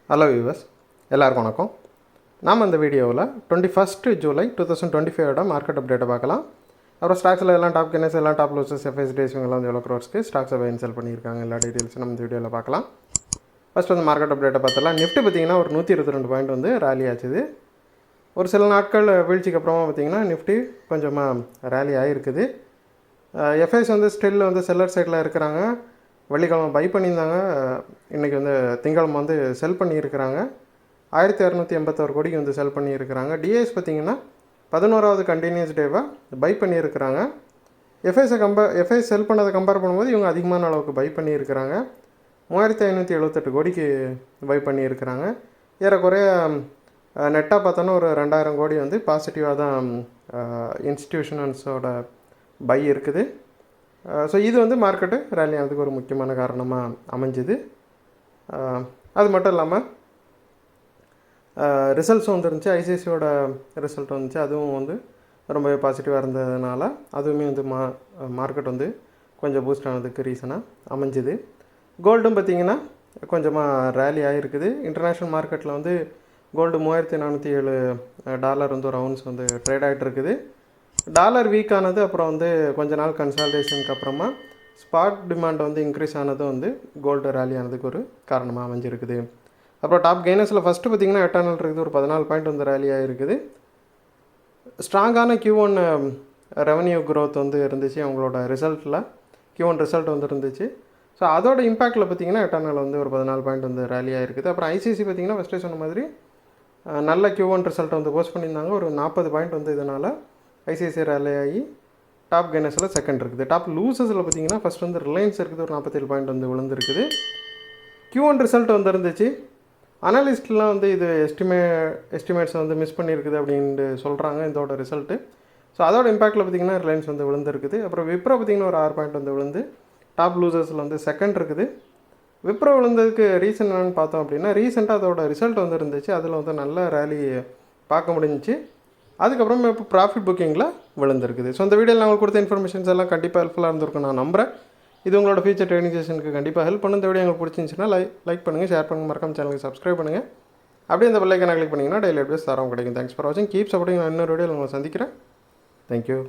Hello viewers, எல்லாருக்கும் வணக்கம். நாம் இந்த வீடியோவில் 21 ஜூலை 2025 மார்க்கெட் அப்டேட்டை பார்க்கலாம். அப்புறம் ஸ்டாக்ஸில் எல்லாம் டாப் கெனஸ், எல்லாம் டாப் லூசஸ், எஃப்எஸ் டேஸ் இவங்கெல்லாம் வந்து எவ்வளோ க்ரோர்ஸ்க்கு ஸ்டாக்ஸை பை அண்ட் செல் பண்ணியிருக்காங்க, எல்லா டீட்டெயில்ஸும் நம்ம இந்த வீடியோவில் பார்க்கலாம். ஃபஸ்ட் வந்து மார்க்கெட் அப்டேட்டை பார்த்தலாம். நிஃப்டி பார்த்திங்கன்னா ஒரு 122 பாயிண்ட் வந்து ரேலி ஆச்சுது. ஒரு சில நாட்கள் வீழ்ச்சிக்கு அப்புறமா பார்த்திங்கன்னா நிஃப்டி கொஞ்சமாக ரேலி ஆகிருக்குது. எஃப்ஐஸ் வந்து ஸ்டில் வந்து செல்லர் சைடில் இருக்கிறாங்க. வெள்ளிக்கிழமை பை பண்ணியிருந்தாங்க, இன்றைக்கி வந்து திங்கக்கிழமை வந்து செல் பண்ணியிருக்கிறாங்க. 1281 கோடிக்கு வந்து செல் பண்ணியிருக்கிறாங்க. டிஎஸ் பார்த்திங்கன்னா 11வது கண்டினியூஸ் டேவாக பை பண்ணியிருக்கிறாங்க. எஃப்ஐஸ் செல் பண்ணதை கம்பேர் பண்ணும்போது இவங்க அதிகமான அளவுக்கு பை பண்ணியிருக்கிறாங்க. 3578 கோடிக்கு பை பண்ணியிருக்கிறாங்க. ஏறக்குறைய நெட்டாக பார்த்தோன்னா ஒரு 2000 கோடி வந்து பாசிட்டிவாக தான் இன்ஸ்டிடியூஷனல்ஸோட பை இருக்குது. ஸோ இது வந்து மார்க்கெட்டு ரேலி ஆனதுக்கு ஒரு முக்கியமான காரணமாக அமைஞ்சுது. அது மட்டும் இல்லாமல் ரிசல்ட்ஸும் வந்துருந்துச்சு. ஐசிஐசியோட ரிசல்ட் வந்துச்சு, அதுவும் வந்து ரொம்பவே பாசிட்டிவாக இருந்ததுனால அதுவுமே வந்து மார்க்கெட் வந்து கொஞ்சம் பூஸ்ட் ஆனதுக்கு ரீசனாக அமைஞ்சுது. கோல்டும் பார்த்திங்கன்னா கொஞ்சமாக ரேலி ஆகிருக்குது. இன்டர்நேஷ்னல் மார்க்கெட்டில் வந்து கோல்டு $3407 வந்து ஒரு அவுன்ஸ் வந்து ட்ரேட் ஆகிட்டு இருக்குது. டாலர் வீக் ஆனது, அப்புறம் வந்து கொஞ்ச நாள் கன்சால்டேஷனுக்கு அப்புறமா ஸ்பாட் டிமாண்ட் வந்து இன்க்ரீஸ் ஆனதும் வந்து கோல்டு ரேலி ஆனதுக்கு ஒரு காரணமாக அமைஞ்சிருக்குது. அப்புறம் டாப் கெய்னர்ஸில் ஃபஸ்ட்டு பார்த்திங்கன்னா எட்டர்னல் இருக்குது, ஒரு 14 பாயிண்ட் வந்து ரேலி ஆகிருக்குது. ஸ்ட்ராங்கான Q1 ரெவன்யூ க்ரோத் வந்து இருந்துச்சு அவங்களோட ரிசல்ட்டில். Q1 ரிசல்ட் வந்து இருந்துச்சு. ஸோ அதோட இம்பேக்டில் பார்த்திங்கன்னா எட்டர்னல் வந்து ஒரு 14 பாயிண்ட் வந்து ரேலி ஆகிருக்குது. அப்புறம் ஐசிஐசி பார்த்திங்கன்னா ஃபஸ்ட்டே சொன்ன மாதிரி நல்ல Q1 ரிசல்ட் வந்து போஸ்ட் பண்ணியிருந்தாங்க. ஒரு 40 பாயிண்ட் வந்து இதனால் ஐசிஐசி ரேலி ஆகி டாப் கெய்னர்ஸில் செகண்ட் இருக்குது. டாப் லூசஸில் பார்த்திங்கன்னா ஃபஸ்ட் வந்து ரிலையன்ஸ் இருக்குது, ஒரு 47 பாயிண்ட் வந்து விழுந்துருக்குது. Q1 ரிசல்ட் வந்து இருந்துச்சு. அனலிஸ்ட்லாம் வந்து இது எஸ்டிமேட்ஸை வந்து மிஸ் பண்ணியிருக்குது அப்படின்ட்டு சொல்கிறாங்க இதோட ரிசல்ட்டு. ஸோ அதோட இம்பேக்டில் பார்த்திங்கன்னா ரிலையன்ஸ் வந்து விழுந்துருக்குது. அப்புறம் விப்ரோ பார்த்திங்கன்னா ஒரு 6 பாயிண்ட் வந்து விழுந்து டாப் லூசர்ஸில் வந்து செகண்ட் இருக்குது. விப்ரோ விழுந்ததுக்கு ரீசன் என்னென்னு பார்த்தோம் அப்படின்னா, ரீசெண்டாக அதோட ரிசல்ட் வந்து இருந்துச்சு, அதில் வந்து நல்ல ரேலி பார்க்க முடிஞ்சிச்சு. அதுக்கப்புறம் இப்போ ப்ராஃபிட் புக்கிங்கில் விழுந்திருக்குது. ஸோ இந்த வீடியோவில் நான் கொடுத்த இன்ஃபர்மேஷன்ஸ் எல்லாம் கண்டிப்பாக ஹெல்ப்ஃபுல்லாக இருந்திருக்கும் நான் நம்புகிறேன். இது உங்களோட ஃபியூச்சர் ட்ரேடிங் செஷனுக்கு கண்டிப்பாக ஹெல்ப் பண்ணும். இந்த வீடியோ உங்களுக்கு பிடிச்சிருந்துச்சுன்னா லைக் பண்ணுங்கள், ஷேர் பண்ணுங்கள், மறக்காம சேனலுக்கு சப்ஸ்கிரைப் பண்ணுங்கள். அப்படியே இந்த பெல் ஐக்கானை கிளிக் பண்ணிங்கன்னா டெய்லி அப்டேட்ஸ் தரோம் கிடைக்கும். தேங்க்ஸ் ஃபார் வாட்சிங். Keep supporting. நான் இன்னொரு வீடியோவில் உங்களை சந்திக்கிறேன். தேங்க்யூ.